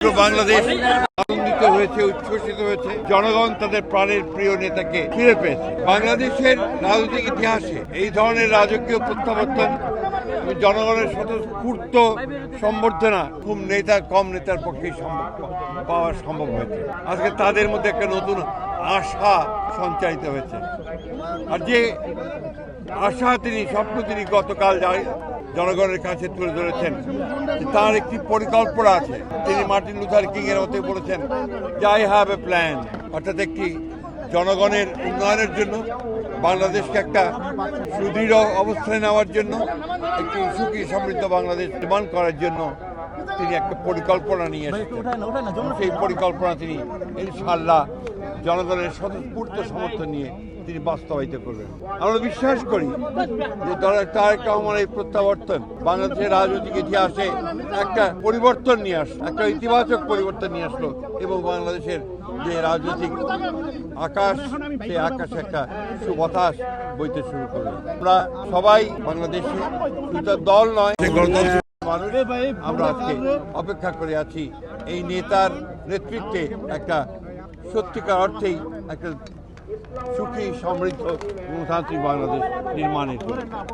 বাংলাদেশ আনন্দিত হয়েছে, উচ্ছ্বসিত হয়েছে। জনগণ তাদের প্রাণের প্রিয় নেতাকে ফিরে পেয়েছে। বাংলাদেশের রাজনৈতিক ইতিহাসে এই ধরনের রাজকীয় প্রত্যাবর্তন, জনগণের স্বতঃস্ফূর্ত সম্বর্ধনা খুব কম নেতার পক্ষেই পাওয়া সম্ভব হয়েছে। আজকে তাদের মধ্যে একটা নতুন আশা সঞ্চারিত হয়েছে। আর যে আশা স্বপ্ন তিনি গতকাল জনগণের কাছে তুলে ধরেছেন, তার একটি পরিকল্পনা আছে। তিনি মার্টিন লুথার কিং এর মতে বলেছেন যে আই হ্যাভ এ প্ল্যান, অর্থাৎ একটি জনগণের উন্নয়নের জন্য, বাংলাদেশকে একটা সুদৃঢ় অবস্থায় নেওয়ার জন্য, একটি সুখী সমৃদ্ধ বাংলাদেশ নির্মাণ করার জন্য তিনি একটা পরিকল্পনা নিয়ে এসেছেন। সেই পরিকল্পনা তিনি ইনশাআল্লাহ জনগণের স্বতঃস্ফূর্ত সমর্থন নিয়ে তিনি বাস্তবায়িত করবেন। আমরা বিশ্বাস করি যে তারেক রহমানের এই প্রত্যাবর্তন বাংলাদেশের রাজনৈতিক ইতিহাসে একটা পরিবর্তন নিয়ে আসলো, একটা ইতিবাচক পরিবর্তন নিয়ে আসলো, এবং বাংলাদেশের যে রাজনৈতিক আকাশ, সেই আকাশে একটা সুবাতাস বইতে শুরু করবে। আমরা সবাই বাংলাদেশে দুটো দল নয়, গণতন্ত্রের মানুষ। আমরা আজকে অপেক্ষা করে আছি এই নেতার নেতৃত্বে একটা সত্যিকার অর্থেই একটা সুখী সমৃদ্ধ গণতান্ত্রিক বাংলাদেশ নির্মাণের জন্য।